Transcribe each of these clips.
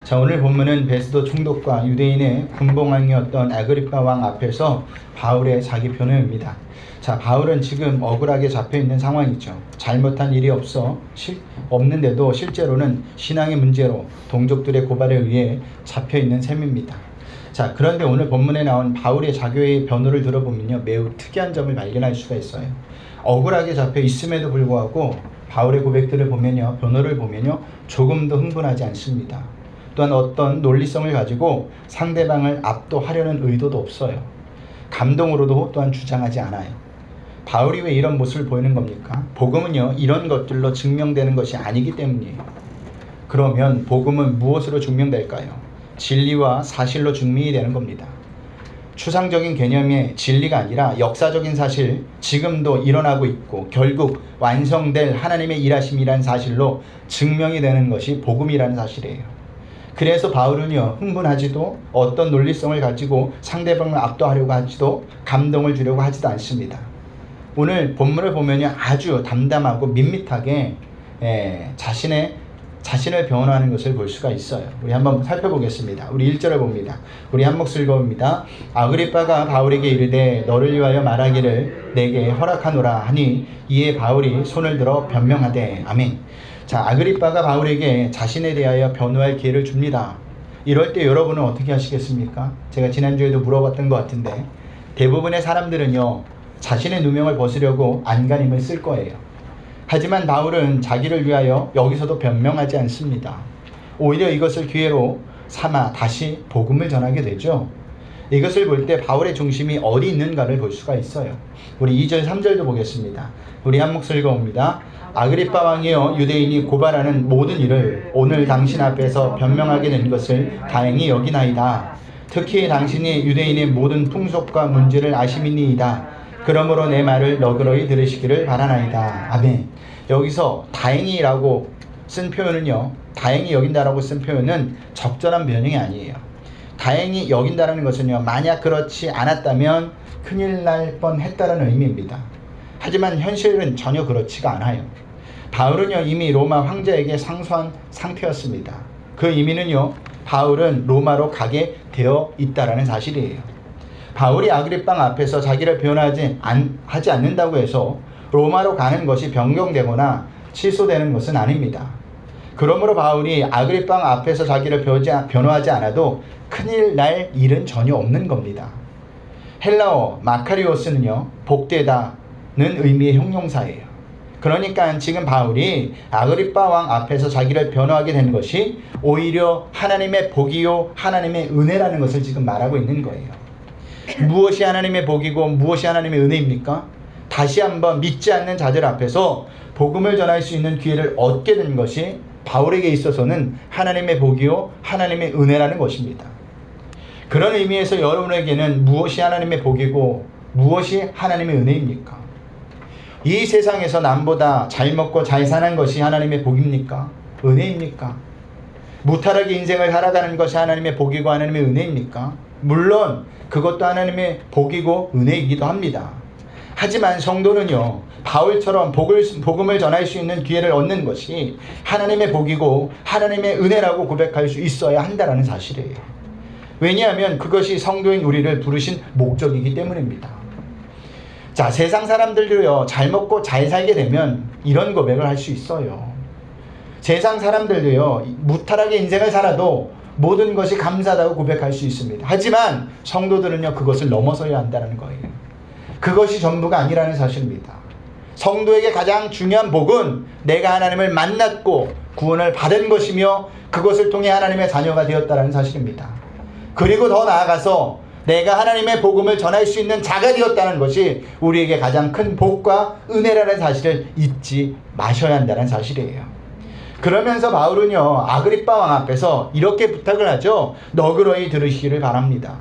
자, 오늘 본문은 베스도 총독과 유대인의 군봉왕이었던 아그리파 왕 앞에서 바울의 자기 변호입니다. 자, 바울은 지금 억울하게 잡혀있는 상황이죠. 잘못한 일이 없는데도 실제로는 신앙의 문제로 동족들의 고발에 의해 잡혀있는 셈입니다. 자, 그런데 오늘 본문에 나온 바울의 자교의 변호를 들어보면요, 매우 특이한 점을 발견할 수가 있어요. 억울하게 잡혀 있음에도 불구하고 바울의 고백들을 보면요, 변호를 보면요, 조금도 흥분하지 않습니다. 또한 어떤 논리성을 가지고 상대방을 압도하려는 의도도 없어요. 감동으로도 또한 주장하지 않아요. 바울이 왜 이런 모습을 보이는 겁니까? 복음은요, 이런 것들로 증명되는 것이 아니기 때문이에요. 그러면 복음은 무엇으로 증명될까요? 진리와 사실로 증명이 되는 겁니다. 추상적인 개념의 진리가 아니라 역사적인 사실, 지금도 일어나고 있고 결국 완성될 하나님의 일하심이라는 사실로 증명이 되는 것이 복음이라는 사실이에요. 그래서 바울은요, 흥분하지도 어떤 논리성을 가지고 상대방을 압도하려고 하지도 감동을 주려고 하지도 않습니다. 오늘 본문을 보면요, 아주 담담하고 밋밋하게 자신을 변호하는 것을 볼 수가 있어요. 우리 한번 살펴보겠습니다. 우리 1절을 봅니다. 우리 한 몫을 읽어봅니다. 아그리빠가 바울에게 이르되 너를 위하여 말하기를 내게 허락하노라 하니 이에 바울이 손을 들어 변명하되. 아멘. 자, 아그리빠가 바울에게 자신에 대하여 변호할 기회를 줍니다. 이럴 때 여러분은 어떻게 하시겠습니까? 제가 지난주에도 물어봤던 것 같은데 대부분의 사람들은요, 자신의 누명을 벗으려고 안간힘을 쓸 거예요. 하지만 바울은 자기를 위하여 여기서도 변명하지 않습니다. 오히려 이것을 기회로 삼아 다시 복음을 전하게 되죠. 이것을 볼 때 바울의 중심이 어디 있는가를 볼 수가 있어요. 우리 2절 3절도 보겠습니다. 우리 한 몫을 읽어봅니다. 아그리빠 왕이여, 유대인이 고발하는 모든 일을 오늘 당신 앞에서 변명하게 된 것을 다행히 여기나이다. 특히 당신이 유대인의 모든 풍속과 문제를 아심이니이다. 그러므로 내 말을 너그러이 들으시기를 바라나이다. 아멘. 여기서 다행이라고 쓴 표현은요, 다행히 여긴다라고 쓴 표현은 적절한 변형이 아니에요. 다행히 여긴다라는 것은요, 만약 그렇지 않았다면 큰일 날 뻔했다라는 의미입니다. 하지만 현실은 전혀 그렇지가 않아요. 바울은요, 이미 로마 황제에게 상소한 상태였습니다. 그 의미는요, 바울은 로마로 가게 되어 있다라는 사실이에요. 바울이 아그리빠 앞에서 자기를 변호하지 않는다고 해서 로마로 가는 것이 변경되거나 취소되는 것은 아닙니다. 그러므로 바울이 아그리빠 앞에서 자기를 변호하지 않아도 큰일 날 일은 전혀 없는 겁니다. 헬라어 마카리오스는요, 복되다는 의미의 형용사예요. 그러니까 지금 바울이 아그리빠 왕 앞에서 자기를 변호하게 된 것이 오히려 하나님의 복이요 하나님의 은혜라는 것을 지금 말하고 있는 거예요. 무엇이 하나님의 복이고 무엇이 하나님의 은혜입니까? 다시 한번 믿지 않는 자들 앞에서 복음을 전할 수 있는 기회를 얻게 된 것이 바울에게 있어서는 하나님의 복이요 하나님의 은혜라는 것입니다. 그런 의미에서 여러분에게는 무엇이 하나님의 복이고 무엇이 하나님의 은혜입니까? 이 세상에서 남보다 잘 먹고 잘 사는 것이 하나님의 복입니까? 은혜입니까? 무탈하게 인생을 살아가는 것이 하나님의 복이고 하나님의 은혜입니까? 물론 그것도 하나님의 복이고 은혜이기도 합니다. 하지만 성도는요, 바울처럼 복음을 전할 수 있는 기회를 얻는 것이 하나님의 복이고 하나님의 은혜라고 고백할 수 있어야 한다는 사실이에요. 왜냐하면 그것이 성도인 우리를 부르신 목적이기 때문입니다. 자, 세상 사람들도요, 잘 먹고 잘 살게 되면 이런 고백을 할 수 있어요. 세상 사람들도요, 무탈하게 인생을 살아도 모든 것이 감사하다고 고백할 수 있습니다. 하지만 성도들은요, 그것을 넘어서야 한다는 거예요. 그것이 전부가 아니라는 사실입니다. 성도에게 가장 중요한 복은 내가 하나님을 만났고 구원을 받은 것이며 그것을 통해 하나님의 자녀가 되었다는 사실입니다. 그리고 더 나아가서 내가 하나님의 복음을 전할 수 있는 자가 되었다는 것이 우리에게 가장 큰 복과 은혜라는 사실을 잊지 마셔야 한다는 사실이에요. 그러면서 바울은요, 아그리빠 왕 앞에서 이렇게 부탁을 하죠. 너그러이 들으시기를 바랍니다.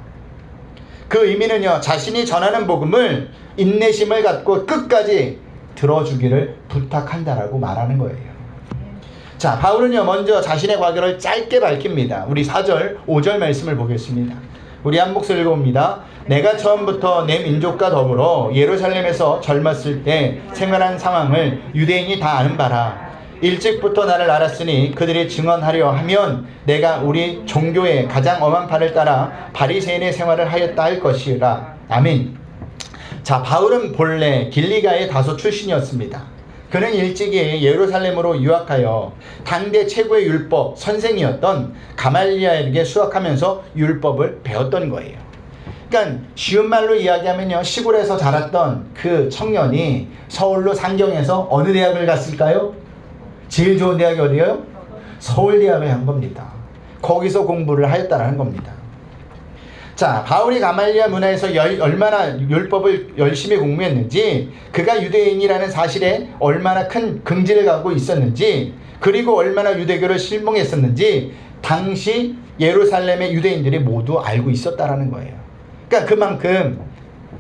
그 의미는요, 자신이 전하는 복음을 인내심을 갖고 끝까지 들어주기를 부탁한다라고 말하는 거예요. 자, 바울은요, 먼저 자신의 과거를 짧게 밝힙니다. 우리 4절, 5절 말씀을 보겠습니다. 우리 한 몫을 읽어봅니다. 내가 처음부터 내 민족과 더불어 예루살렘에서 젊었을 때 생활한 상황을 유대인이 다 아는 바라. 일찍부터 나를 알았으니 그들이 증언하려 하면 내가 우리 종교의 가장 엄한 바를 따라 바리새인의 생활을 하였다 할 것이라. 아멘. 자, 바울은 본래 길리가의 다소 출신이었습니다. 그는 일찍이 예루살렘으로 유학하여 당대 최고의 율법 선생이었던 가말리엘에게 수학하면서 율법을 배웠던 거예요. 그러니까 쉬운 말로 이야기하면요, 시골에서 자랐던 그 청년이 서울로 상경해서 어느 대학을 갔을까요? 제일 좋은 대학이 어디예요? 서울대학을 한 겁니다. 거기서 공부를 하였다는 겁니다. 자, 바울이 가말리엘 문화에서 얼마나 율법을 열심히 공부했는지, 그가 유대인이라는 사실에 얼마나 큰 긍지를 갖고 있었는지, 그리고 얼마나 유대교를 신봉했었는지 당시 예루살렘의 유대인들이 모두 알고 있었다라는 거예요. 그러니까 그만큼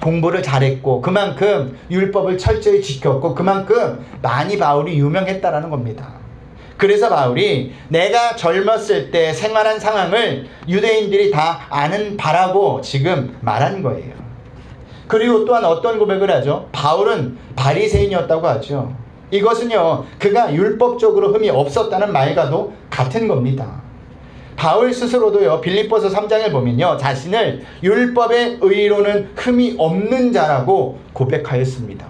공부를 잘했고, 그만큼 율법을 철저히 지켰고, 그만큼 많이 바울이 유명했다라는 겁니다. 그래서 바울이 내가 젊었을 때 생활한 상황을 유대인들이 다 아는 바라고 지금 말한 거예요. 그리고 또한 어떤 고백을 하죠? 바울은 바리새인이었다고 하죠. 이것은요, 그가 율법적으로 흠이 없었다는 말과도 같은 겁니다. 바울 스스로도요, 빌립보서 3장을 보면요, 자신을 율법의 의로는 흠이 없는 자라고 고백하였습니다.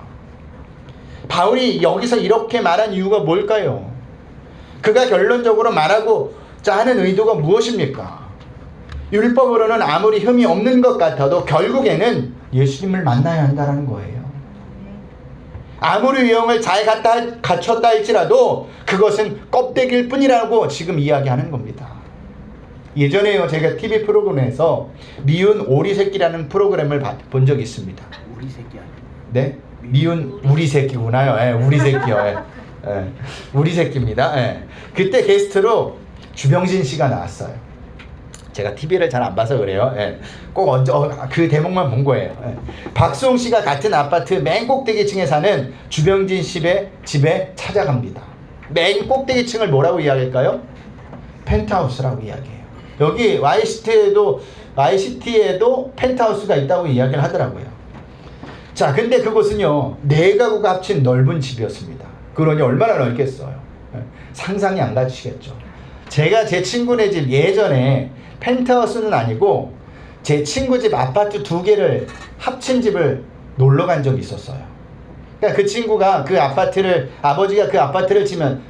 바울이 여기서 이렇게 말한 이유가 뭘까요? 그가 결론적으로 말하고자 하는 의도가 무엇입니까? 율법으로는 아무리 흠이 없는 것 같아도 결국에는 예수님을 만나야 한다는 거예요. 아무리 유형을 잘 갖췄다 할지라도 그것은 껍데기일 뿐이라고 지금 이야기하는 겁니다. 예전에요, 제가 TV 프로그램에서 미운 오리 새끼라는 프로그램을 본 적이 있습니다. 우리 새끼 아니야? 네? 미운 우리 새끼구나요. 예, 우리 새끼요. 예. 예, 우리 새끼입니다. 예. 그때 게스트로 주병진 씨가 나왔어요. 제가 TV를 잘 안 봐서 그래요. 예. 꼭 그 대목만 본 거예요. 예. 박수홍 씨가 같은 아파트 맨 꼭대기층에 사는 주병진 씨의 집에 찾아갑니다. 맨 꼭대기층을 뭐라고 이야기할까요? 펜트하우스라고 이야기해요. 여기 YCT에도 펜트하우스가 있다고 이야기를 하더라고요. 자, 근데 그곳은요, 4가구가 합친 넓은 집이었습니다. 그러니 얼마나 넓겠어요. 상상이 안 가시겠죠. 제가 제 친구네 집, 예전에 펜트하우스는 아니고 제 친구 집 아파트 2개를 합친 집을 놀러 간 적이 있었어요. 그러니까 그 친구가 그 아파트를, 아버지가 그 아파트를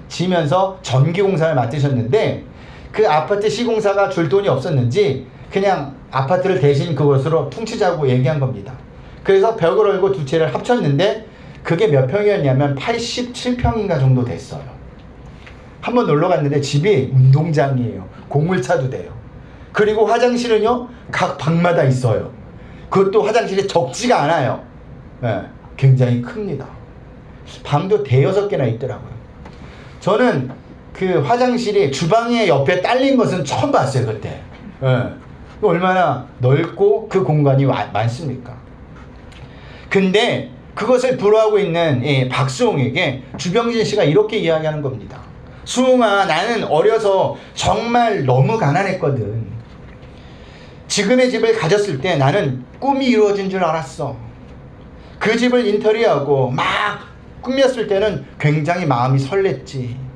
지면서 전기공사를 맡으셨는데, 그 아파트 시공사가 줄 돈이 없었는지 그냥 아파트를 대신 그것으로 퉁치자고 얘기한 겁니다. 그래서 벽을 얼고 2채를 합쳤는데 그게 몇 평이었냐면 87평인가 정도 됐어요. 한번 놀러 갔는데 집이 운동장이에요. 공물차도 돼요. 그리고 화장실은요, 각 방마다 있어요. 그것도 화장실이 적지가 않아요. 네, 굉장히 큽니다. 방도 5-6개나 있더라고요. 저는 그 화장실이 주방의 옆에 딸린 것은 처음 봤어요, 그때. 네. 얼마나 넓고 그 공간이 많습니까? 근데 그것을 부러워하고 있는 박수홍에게 주병진 씨가 이렇게 이야기하는 겁니다. 수홍아, 나는 어려서 정말 너무 가난했거든. 지금의 집을 가졌을 때 나는 꿈이 이루어진 줄 알았어. 그 집을 인테리어하고 막 꾸몄을 때는 굉장히 마음이 설렜지.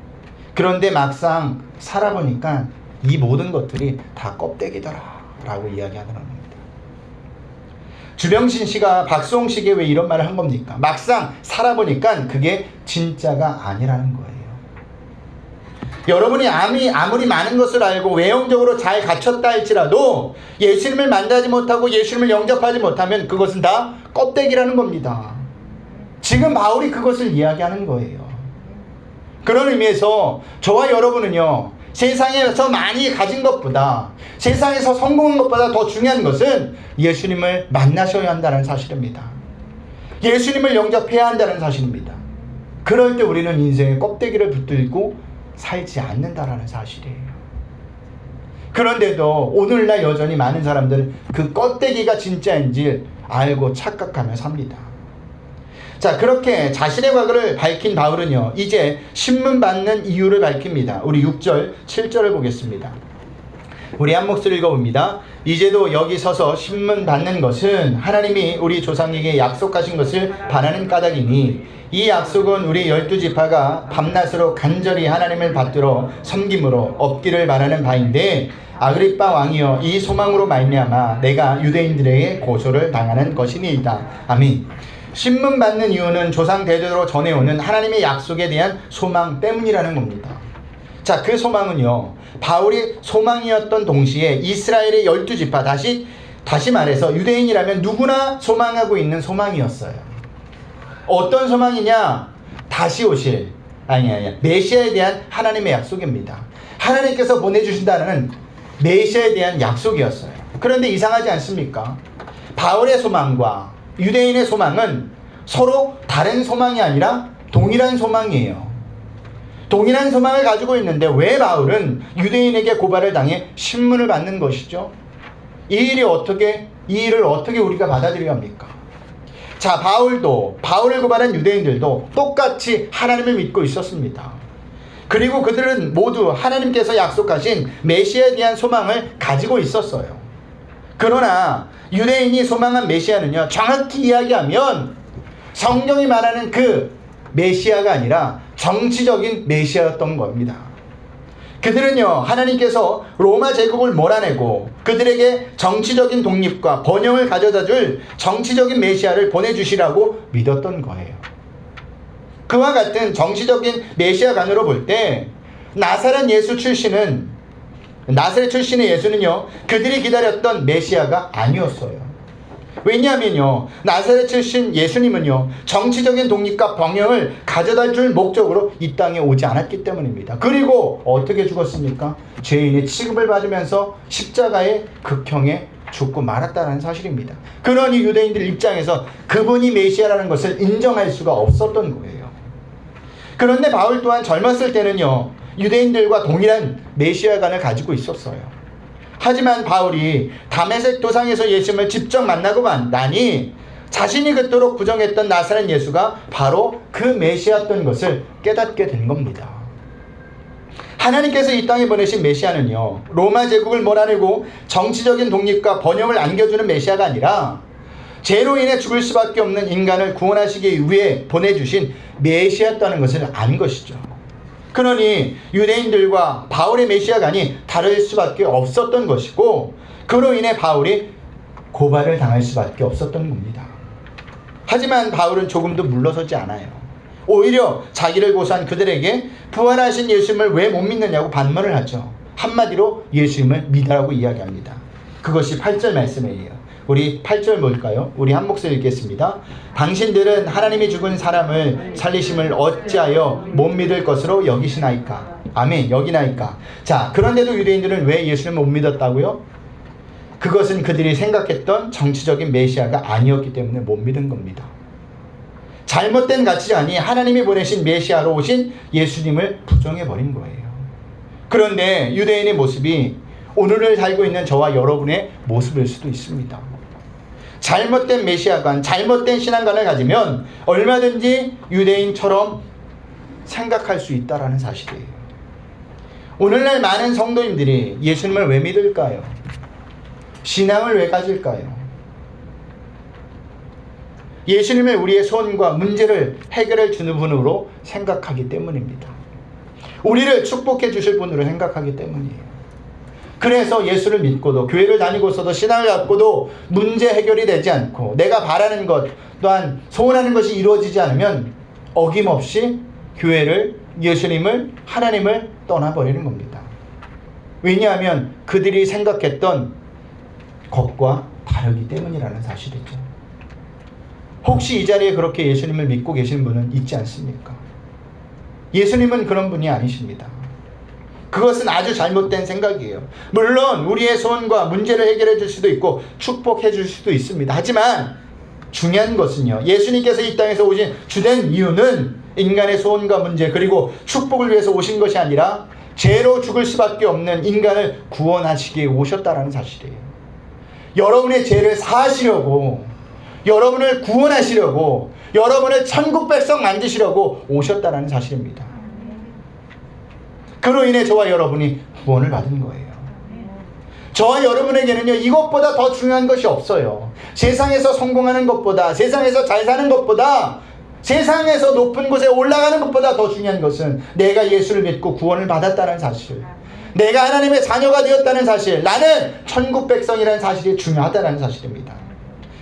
그런데 막상 살아보니까 이 모든 것들이 다 껍데기더라 라고 이야기하는 겁니다. 주병신 씨가 박수홍 씨에게 왜 이런 말을 한 겁니까? 막상 살아보니까 그게 진짜가 아니라는 거예요. 여러분이 아무리 많은 것을 알고 외형적으로 잘 갖췄다 할지라도 예수님을 만나지 못하고 예수님을 영접하지 못하면 그것은 다 껍데기라는 겁니다. 지금 바울이 그것을 이야기하는 거예요. 그런 의미에서 저와 여러분은요, 세상에서 많이 가진 것보다, 세상에서 성공한 것보다 더 중요한 것은 예수님을 만나셔야 한다는 사실입니다. 예수님을 영접해야 한다는 사실입니다. 그럴 때 우리는 인생의 껍데기를 붙들고 살지 않는다라는 사실이에요. 그런데도 오늘날 여전히 많은 사람들은 그 껍데기가 진짜인지 알고 착각하며 삽니다. 자, 그렇게 자신의 과거를 밝힌 바울은요, 이제 신문받는 이유를 밝힙니다. 우리 6절, 7절을 보겠습니다. 우리 한 목소리 읽어봅니다. 이제도 여기 서서 신문 받는 것은 하나님이 우리 조상에게 약속하신 것을 바라는 까닭이니 이 약속은 우리 12지파가 밤낮으로 간절히 하나님을 받들어 섬김으로 얻기를 바라는 바인데 아그리빠 왕이여 이 소망으로 말미암아 내가 유대인들에게 고소를 당하는 것이니이다. 아멘. 신문 받는 이유는 조상 대대로 전해오는 하나님의 약속에 대한 소망 때문이라는 겁니다. 자, 그 소망은요, 바울이 소망이었던 동시에 이스라엘의 12지파, 다시 말해서 유대인이라면 누구나 소망하고 있는 소망이었어요. 어떤 소망이냐? 다시 오실, 메시아에 대한 하나님의 약속입니다. 하나님께서 보내주신다는 메시아에 대한 약속이었어요. 그런데 이상하지 않습니까? 바울의 소망과 유대인의 소망은 서로 다른 소망이 아니라 동일한 소망이에요. 동일한 소망을 가지고 있는데 왜 바울은 유대인에게 고발을 당해 신문을 받는 것이죠? 이 일을 어떻게 우리가 받아들여야 합니까? 자, 바울을 고발한 유대인들도 똑같이 하나님을 믿고 있었습니다. 그리고 그들은 모두 하나님께서 약속하신 메시아에 대한 소망을 가지고 있었어요. 그러나 유대인이 소망한 메시아는요, 정확히 이야기하면 성경이 말하는 그 메시아가 아니라 정치적인 메시아였던 겁니다. 그들은요, 하나님께서 로마 제국을 몰아내고 그들에게 정치적인 독립과 번영을 가져다 줄 정치적인 메시아를 보내주시라고 믿었던 거예요. 그와 같은 정치적인 메시아관으로 볼 때 나사렛 출신의 예수는요, 그들이 기다렸던 메시아가 아니었어요. 왜냐하면요, 나사렛 출신 예수님은요, 정치적인 독립과 번영을 가져다 줄 목적으로 이 땅에 오지 않았기 때문입니다. 그리고 어떻게 죽었습니까? 죄인의 취급을 받으면서 십자가의 극형에 죽고 말았다는 사실입니다. 그러니 유대인들 입장에서 그분이 메시아라는 것을 인정할 수가 없었던 거예요. 그런데 바울 또한 젊었을 때는요, 유대인들과 동일한 메시아관을 가지고 있었어요. 하지만 바울이 다메섹 도상에서 예수님을 직접 만나고 나니 자신이 그토록 부정했던 나사렛 예수가 바로 그 메시아였던 것을 깨닫게 된 겁니다. 하나님께서 이 땅에 보내신 메시아는요, 로마 제국을 몰아내고 정치적인 독립과 번영을 안겨주는 메시아가 아니라 죄로 인해 죽을 수밖에 없는 인간을 구원하시기 위해 보내주신 메시아였다는 것을 안 것이죠. 그러니 유대인들과 바울의 메시아관이 다를 수밖에 없었던 것이고, 그로 인해 바울이 고발을 당할 수밖에 없었던 겁니다. 하지만 바울은 조금도 물러서지 않아요. 오히려 자기를 고소한 그들에게 부활하신 예수님을 왜 못 믿느냐고 반문을 하죠. 한마디로 예수님을 믿으라고 이야기합니다. 그것이 8절 말씀이에요. 우리 8절 뭘까요? 우리 한 목소리 읽겠습니다. 당신들은 하나님이 죽은 사람을 살리심을 어찌하여 못 믿을 것으로 여기시나이까? 아멘, 여기나이까? 자, 그런데도 유대인들은 왜 예수님을 못 믿었다고요? 그것은 그들이 생각했던 정치적인 메시아가 아니었기 때문에 못 믿은 겁니다. 잘못된 가치관이 하나님이 보내신 메시아로 오신 예수님을 부정해버린 거예요. 그런데 유대인의 모습이 오늘을 살고 있는 저와 여러분의 모습일 수도 있습니다. 잘못된 메시아관, 잘못된 신앙관을 가지면 얼마든지 유대인처럼 생각할 수 있다는 사실이에요. 오늘날 많은 성도님들이 예수님을 왜 믿을까요? 신앙을 왜 가질까요? 예수님을 우리의 소원과 문제를 해결해 주는 분으로 생각하기 때문입니다. 우리를 축복해 주실 분으로 생각하기 때문이에요. 그래서 예수를 믿고도 교회를 다니고서도 신앙을 갖고도 문제 해결이 되지 않고 내가 바라는 것 또한 소원하는 것이 이루어지지 않으면 어김없이 교회를, 예수님을, 하나님을 떠나버리는 겁니다. 왜냐하면 그들이 생각했던 것과 다르기 때문이라는 사실이죠. 혹시 이 자리에 그렇게 예수님을 믿고 계시는 분은 있지 않습니까? 예수님은 그런 분이 아니십니다. 그것은 아주 잘못된 생각이에요. 물론 우리의 소원과 문제를 해결해 줄 수도 있고 축복해 줄 수도 있습니다. 하지만 중요한 것은요, 예수님께서 이 땅에서 오신 주된 이유는 인간의 소원과 문제 그리고 축복을 위해서 오신 것이 아니라 죄로 죽을 수밖에 없는 인간을 구원하시기에 오셨다는 사실이에요. 여러분의 죄를 사하시려고, 여러분을 구원하시려고, 여러분을 천국 백성 만드시려고 오셨다는 사실입니다. 그로 인해 저와 여러분이 구원을 받은 거예요. 저와 여러분에게는요, 이것보다 더 중요한 것이 없어요. 세상에서 성공하는 것보다, 세상에서 잘 사는 것보다, 세상에서 높은 곳에 올라가는 것보다 더 중요한 것은 내가 예수를 믿고 구원을 받았다는 사실, 내가 하나님의 자녀가 되었다는 사실, 나는 천국 백성이라는 사실이 중요하다는 사실입니다.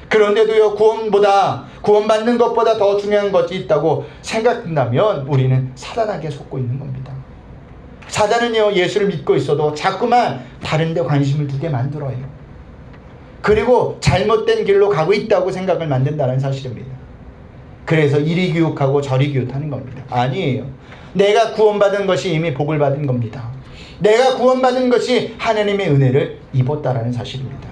그런데도요, 구원받는 것보다 더 중요한 것이 있다고 생각한다면 우리는 사단에게 속고 있는 겁니다. 사단은요, 예수를 믿고 있어도 자꾸만 다른 데 관심을 두게 만들어요. 그리고 잘못된 길로 가고 있다고 생각을 만든다는 사실입니다. 그래서 이리 교육하고 저리 교육하는 겁니다. 아니에요. 내가 구원받은 것이 이미 복을 받은 겁니다. 내가 구원받은 것이 하나님의 은혜를 입었다라는 사실입니다.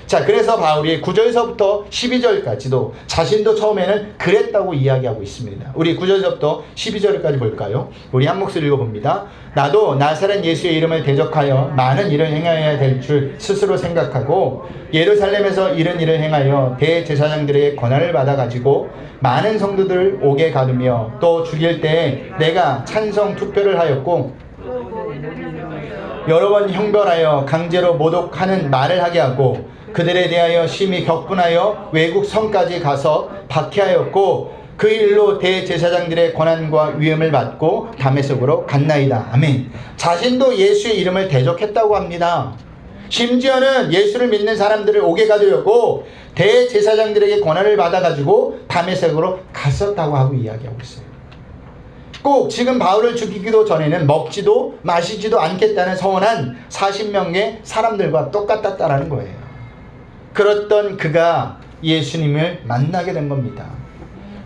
자, 그래서 바울이 9절에서부터 12절까지도 자신도 처음에는 그랬다고 이야기하고 있습니다. 우리 9절에서부터 12절까지 볼까요? 우리 한 목소리 읽어봅니다. 나도 나사렛 예수의 이름을 대적하여 많은 일을 행하여야 될 줄 스스로 생각하고 예루살렘에서 이런 일을 행하여 대제사장들의 권한을 받아가지고 많은 성도들을 옥에 가두며 또 죽일 때에 내가 찬성 투표를 하였고 여러 번 형벌하여 강제로 모독하는 말을 하게 하고 그들에 대하여 심히 격분하여 외국 성까지 가서 박해하였고 그 일로 대제사장들의 권한과 위엄을 받고 다메섹으로 갔나이다. 아멘. 자신도 예수의 이름을 대적했다고 합니다. 심지어는 예수를 믿는 사람들을 옥에 가두려고 대제사장들에게 권한을 받아가지고 다메섹으로 갔었다고 하고 이야기하고 있어요. 꼭 지금 바울을 죽이기도 전에는 먹지도 마시지도 않겠다는 서원한 40명의 사람들과 똑같았다라는 거예요. 그랬던 그가 예수님을 만나게 된 겁니다.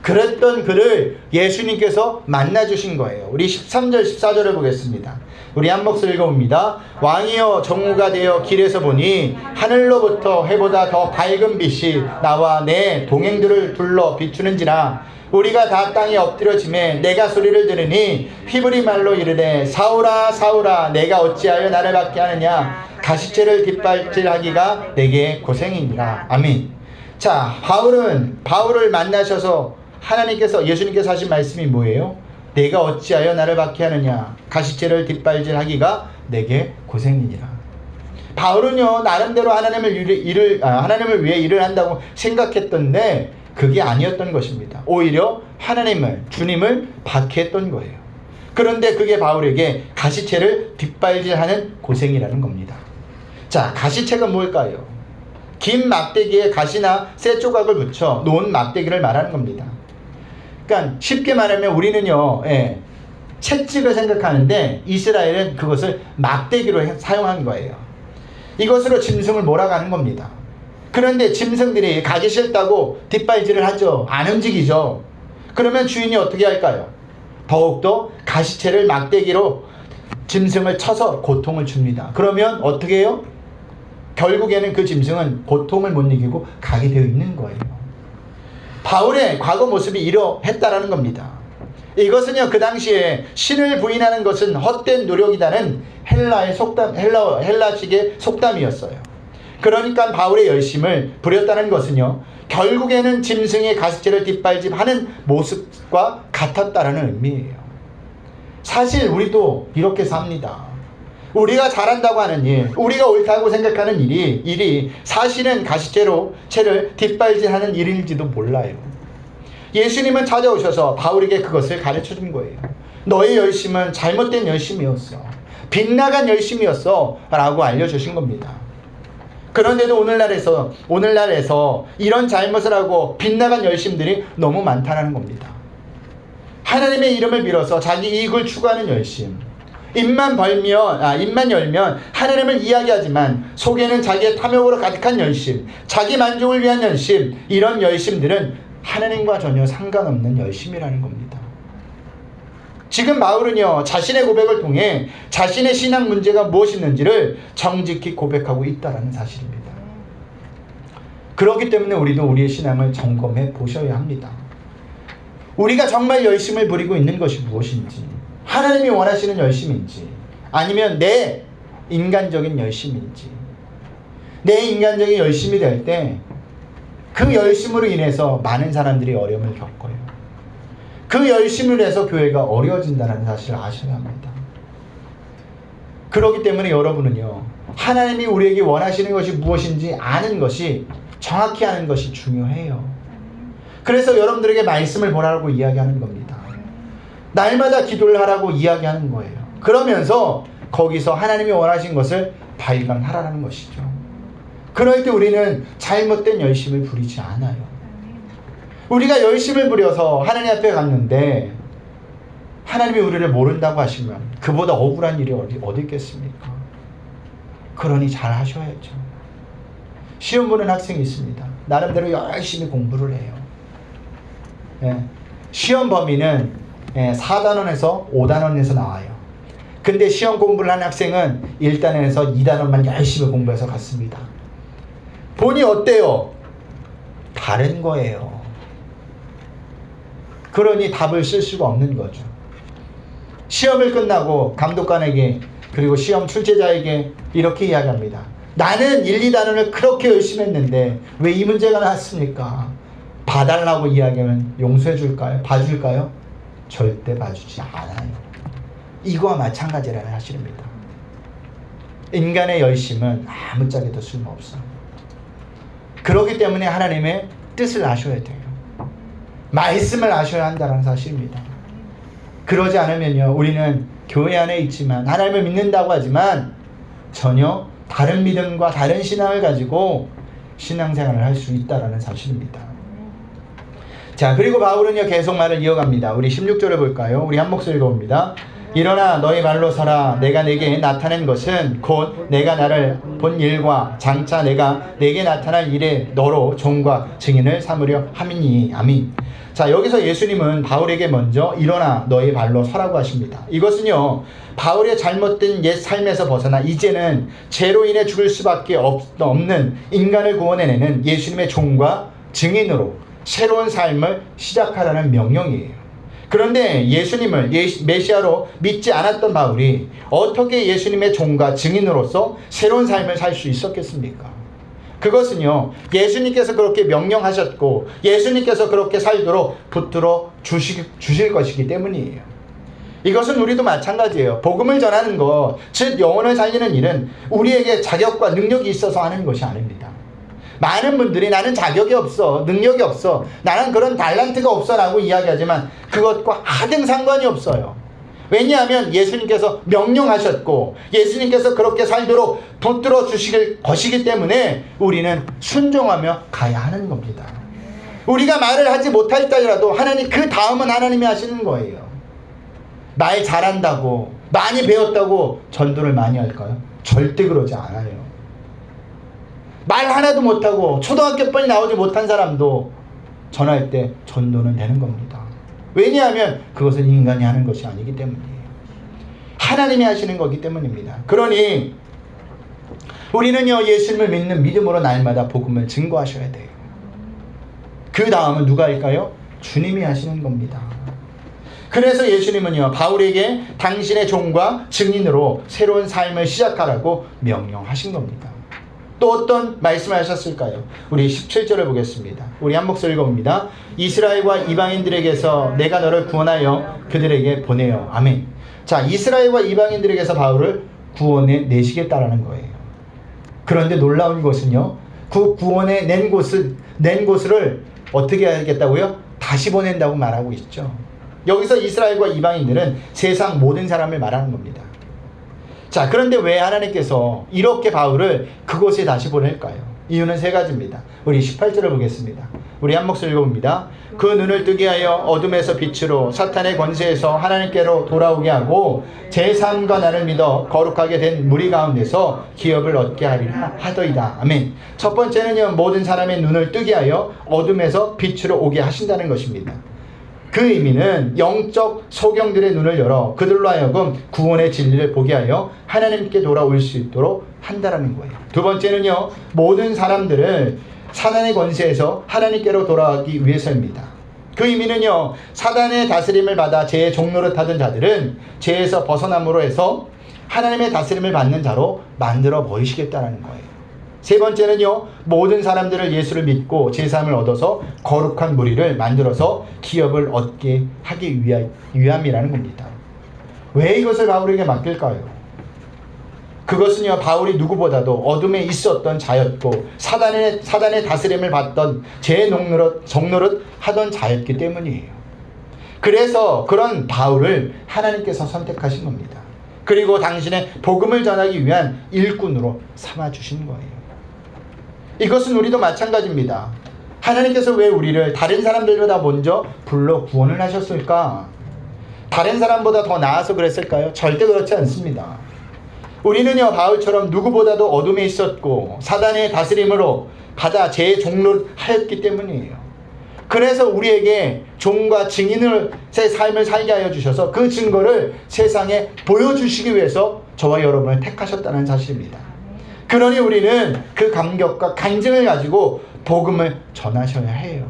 그랬던 그를 예수님께서 만나주신 거예요. 우리 13절 14절을 보겠습니다. 우리 한 목소리 읽어봅니다. 왕이여 정오가 되어 길에서 보니 하늘로부터 해보다 더 밝은 빛이 나와 내 동행들을 둘러 비추는지라 우리가 다 땅에 엎드려지매 내가 소리를 들으니 히브리 말로 이르되 사울아 사울아 내가 어찌하여 나를 박해 하느냐 가시체를 뒷발질하기가 내게 고생이니라. 아멘. 자, 바울을 만나셔서 하나님께서 예수님께서 하신 말씀이 뭐예요? 내가 어찌하여 나를 박해하느냐 가시체를 뒷발질하기가 내게 고생이니라. 바울은요 나름대로 하나님을 위해 일을 한다고 생각했던데 그게 아니었던 것입니다. 오히려 주님을 박해했던 거예요. 그런데 그게 바울에게 가시체를 뒷발질하는 고생이라는 겁니다. 자, 가시체가 뭘까요? 긴 막대기에 가시나 쇠 조각을 붙여 놓은 막대기를 말하는 겁니다. 그러니까 쉽게 말하면 우리는요, 채찍을 생각하는데 이스라엘은 그것을 막대기로 사용한 거예요. 이것으로 짐승을 몰아가는 겁니다. 그런데 짐승들이 가기 싫다고 뒷발질을 하죠. 안 움직이죠. 그러면 주인이 어떻게 할까요? 더욱더 가시체를 막대기로 짐승을 쳐서 고통을 줍니다. 그러면 어떻게 해요? 결국에는 그 짐승은 고통을 못 이기고 가게 되어 있는 거예요. 바울의 과거 모습이 이러했다라는 겁니다. 이것은요, 그 당시에 신을 부인하는 것은 헛된 노력이라는 헬라식의 속담이었어요. 그러니까 바울의 열심을 부렸다는 것은요, 결국에는 짐승의 가시체를 뒷발질하는 모습과 같았다라는 의미예요. 사실 우리도 이렇게 삽니다. 우리가 잘한다고 하는 일, 우리가 옳다고 생각하는 일이 사실은 가시체를 뒷발질하는 일일지도 몰라요. 예수님은 찾아오셔서 바울에게 그것을 가르쳐 준 거예요. 너의 열심은 잘못된 열심이었어. 빗나간 열심이었어. 라고 알려주신 겁니다. 그런데도 오늘날에서 이런 잘못을 하고 빗나간 열심들이 너무 많다는 겁니다. 하나님의 이름을 빌어서 자기 이익을 추구하는 열심. 입만 열면 하나님을 이야기하지만 속에는 자기의 탐욕으로 가득한 열심, 자기 만족을 위한 열심, 이런 열심들은 하나님과 전혀 상관없는 열심이라는 겁니다. 지금 바울은요, 자신의 고백을 통해 자신의 신앙 문제가 무엇이었는지를 정직히 고백하고 있다는 사실입니다. 그렇기 때문에 우리도 우리의 신앙을 점검해 보셔야 합니다. 우리가 정말 열심을 부리고 있는 것이 무엇인지, 하나님이 원하시는 열심인지, 아니면 내 인간적인 열심인지. 내 인간적인 열심이 될 때 그 열심으로 인해서 많은 사람들이 어려움을 겪어요. 그 열심을 해서 교회가 어려워진다는 사실을 아셔야 합니다. 그렇기 때문에 여러분은요, 하나님이 우리에게 원하시는 것이 무엇인지 아는 것이, 정확히 아는 것이 중요해요. 그래서 여러분들에게 말씀을 보라고 이야기하는 겁니다. 날마다 기도를 하라고 이야기하는 거예요. 그러면서 거기서 하나님이 원하신 것을 발견하라는 것이죠. 그럴 때 우리는 잘못된 열심을 부리지 않아요. 우리가 열심을 부려서 하나님 앞에 갔는데 하나님이 우리를 모른다고 하시면 그보다 억울한 일이 어디 있겠습니까? 그러니 잘 하셔야죠. 시험 보는 학생이 있습니다. 나름대로 열심히 공부를 해요. 시험 범위는 4단원에서 5단원에서 나와요. 근데 시험 공부를 한 학생은 1단원에서 2단원만 열심히 공부해서 갔습니다. 보니 어때요? 다른 거예요. 그러니 답을 쓸 수가 없는 거죠. 시험을 끝나고 감독관에게 그리고 시험 출제자에게 이렇게 이야기합니다. 나는 1, 2단원을 그렇게 열심히 했는데 왜 이 문제가 나왔습니까? 봐달라고 이야기하면 용서해 줄까요? 봐줄까요? 절대 봐주지 않아요. 이거와 마찬가지라는 사실입니다. 인간의 열심은 아무짝에도 쓸모없어. 그렇기 때문에 하나님의 뜻을 아셔야 돼요. 말씀을 아셔야 한다는 사실입니다. 그러지 않으면요, 우리는 교회 안에 있지만 하나님을 믿는다고 하지만 전혀 다른 믿음과 다른 신앙을 가지고 신앙생활을 할 수 있다는 사실입니다. 자, 그리고 바울은요 계속 말을 이어갑니다. 우리 16절을 볼까요? 우리 한 목소리 읽어봅니다. 일어나 너희 말로 서라. 내가 내게 나타낸 것은 곧 내가 나를 본 일과 장차 내가 내게 나타날 일에 너로 종과 증인을 삼으려 함이니. 아멘. 자, 여기서 예수님은 바울에게 먼저 일어나 너희 발로 서라고 하십니다. 이것은요 바울의 잘못된 옛 삶에서 벗어나 이제는 죄로 인해 죽을 수밖에 없는 인간을 구원해내는 예수님의 종과 증인으로 새로운 삶을 시작하라는 명령이에요. 그런데 예수님을 메시아로 믿지 않았던 바울이 어떻게 예수님의 종과 증인으로서 새로운 삶을 살 수 있었겠습니까? 그것은요 예수님께서 그렇게 명령하셨고 예수님께서 그렇게 살도록 붙들어 주실 것이기 때문이에요. 이것은 우리도 마찬가지예요. 복음을 전하는 것, 즉 영혼을 살리는 일은 우리에게 자격과 능력이 있어서 하는 것이 아닙니다. 많은 분들이 나는 자격이 없어, 능력이 없어, 나는 그런 달란트가 없어 라고 이야기하지만 그것과 하등 상관이 없어요. 왜냐하면 예수님께서 명령하셨고 예수님께서 그렇게 살도록 붙들어 주실 것이기 때문에 우리는 순종하며 가야 하는 겁니다. 우리가 말을 하지 못할지라도 하나님 그 다음은 하나님이 하시는 거예요. 말 잘한다고 많이 배웠다고 전도를 많이 할까요? 절대 그러지 않아요. 말 하나도 못하고 초등학교까지 나오지 못한 사람도 전할 때 전도는 되는 겁니다. 왜냐하면 그것은 인간이 하는 것이 아니기 때문이에요. 하나님이 하시는 거기 때문입니다. 그러니 우리는요 예수님을 믿는 믿음으로 날마다 복음을 증거하셔야 돼요. 그 다음은 누가 할까요? 주님이 하시는 겁니다. 그래서 예수님은요 바울에게 당신의 종과 증인으로 새로운 삶을 시작하라고 명령하신 겁니다. 또 어떤 말씀을 하셨을까요? 우리 17절을 보겠습니다. 우리 한 목소리 읽어봅니다. 이스라엘과 이방인들에게서 내가 너를 구원하여 그들에게 보내요. 아멘. 자, 이스라엘과 이방인들에게서 바울을 구원해 내시겠다라는 거예요. 그런데 놀라운 것은요, 그 구원해 낸 곳을 어떻게 하겠다고요? 다시 보낸다고 말하고 있죠. 여기서 이스라엘과 이방인들은 세상 모든 사람을 말하는 겁니다. 자, 그런데 왜 하나님께서 이렇게 바울을 그곳에 다시 보낼까요? 이유는 세 가지입니다. 우리 18절을 보겠습니다. 우리 한 목소리 읽어봅니다. 그 눈을 뜨게 하여 어둠에서 빛으로 사탄의 권세에서 하나님께로 돌아오게 하고 제3과 나를 믿어 거룩하게 된 무리 가운데서 기업을 얻게 하리라 하더이다. 아멘. 첫 번째는요, 모든 사람의 눈을 뜨게 하여 어둠에서 빛으로 오게 하신다는 것입니다. 그 의미는 영적 소경들의 눈을 열어 그들로 하여금 구원의 진리를 보게 하여 하나님께 돌아올 수 있도록 한다는 거예요. 두 번째는요, 모든 사람들을 사단의 권세에서 하나님께로 돌아가기 위해서입니다. 그 의미는요, 사단의 다스림을 받아 죄의 종노릇 하던 자들은 죄에서 벗어남으로 해서 하나님의 다스림을 받는 자로 만들어 버리시겠다는 거예요. 세 번째는요, 모든 사람들을 예수를 믿고 제사함을 얻어서 거룩한 무리를 만들어서 기업을 얻게 하기 위함이라는 겁니다. 왜 이것을 바울에게 맡길까요? 그것은요, 바울이 누구보다도 어둠에 있었던 자였고 사단의 다스림을 받던 제 종노릇 하던 자였기 때문이에요. 그래서 그런 바울을 하나님께서 선택하신 겁니다. 그리고 당신의 복음을 전하기 위한 일꾼으로 삼아주신 거예요. 이것은 우리도 마찬가지입니다. 하나님께서 왜 우리를 다른 사람들보다 먼저 불러 구원을 하셨을까? 다른 사람보다 더 나아서 그랬을까요? 절대 그렇지 않습니다. 우리는요, 바울처럼 누구보다도 어둠에 있었고 사단의 다스림으로 받아 제 종로를 하였기 때문이에요. 그래서 우리에게 종과 증인의 삶을 살게 하여 주셔서 그 증거를 세상에 보여주시기 위해서 저와 여러분을 택하셨다는 사실입니다. 그러니 우리는 그 감격과 간증을 가지고 복음을 전하셔야 해요.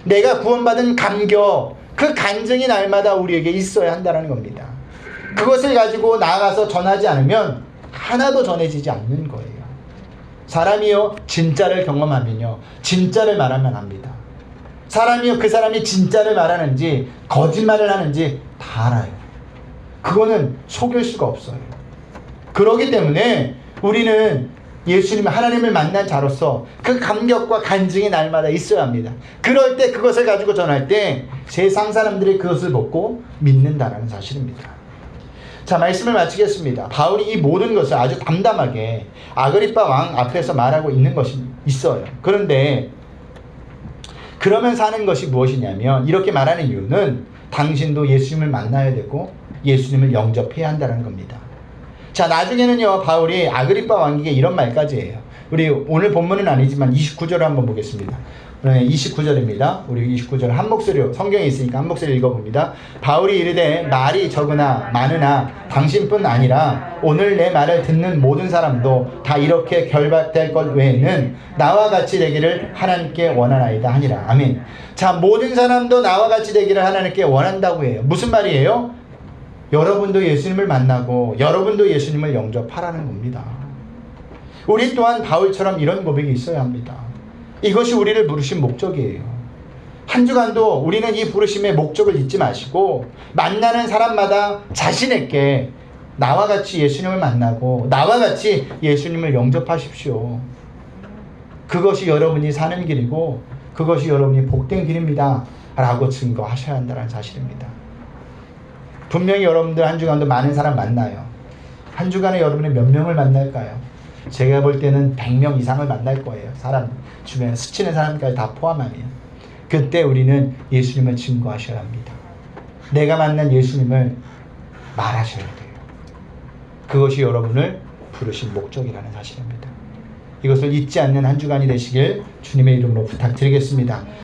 내가 구원받은 감격, 그 간증이 날마다 우리에게 있어야 한다는 겁니다. 그것을 가지고 나아가서 전하지 않으면 하나도 전해지지 않는 거예요. 사람이요, 진짜를 경험하면요, 진짜를 말하면 합니다. 사람이요, 그 사람이 진짜를 말하는지 거짓말을 하는지 다 알아요. 그거는 속일 수가 없어요. 그렇기 때문에 우리는 예수님, 하나님을 만난 자로서 그 감격과 간증이 날마다 있어야 합니다. 그럴 때 그것을 가지고 전할 때 세상 사람들이 그것을 보고 믿는다는 사실입니다. 자, 말씀을 마치겠습니다. 바울이 이 모든 것을 아주 담담하게 아그리빠 왕 앞에서 말하고 있는 것이 있어요. 그런데 그러면서 하는 것이 무엇이냐면, 이렇게 말하는 이유는 당신도 예수님을 만나야 되고 예수님을 영접해야 한다는 겁니다. 자, 나중에는요, 바울이 아그리빠 왕에게 이런 말까지 해요. 우리 오늘 본문은 아니지만 29절을 한번 보겠습니다. 29절입니다. 우리 29절 한 목소리로, 성경에 있으니까 한 목소리 읽어봅니다. 바울이 이르되 말이 적으나 많으나 당신뿐 아니라 오늘 내 말을 듣는 모든 사람도 다 이렇게 결박될 것 외에는 나와 같이 되기를 하나님께 원하나이다 하니라. 아멘. 자, 모든 사람도 나와 같이 되기를 하나님께 원한다고 해요. 무슨 말이에요? 여러분도 예수님을 만나고 여러분도 예수님을 영접하라는 겁니다. 우리 또한 바울처럼 이런 고백이 있어야 합니다. 이것이 우리를 부르신 목적이에요. 한 주간도 우리는 이 부르심의 목적을 잊지 마시고 만나는 사람마다 자신에게 나와 같이 예수님을 만나고 나와 같이 예수님을 영접하십시오. 그것이 여러분이 사는 길이고 그것이 여러분이 복된 길입니다 라고 증거하셔야 한다는 사실입니다. 분명히 여러분들 한 주간도 많은 사람 만나요. 한 주간에 여러분이 몇 명을 만날까요? 제가 볼 때는 100명 이상을 만날 거예요. 사람 주변에 스치는 사람까지 다 포함하면. 그때 우리는 예수님을 증거하셔야 합니다. 내가 만난 예수님을 말하셔야 돼요. 그것이 여러분을 부르신 목적이라는 사실입니다. 이것을 잊지 않는 한 주간이 되시길 주님의 이름으로 부탁드리겠습니다.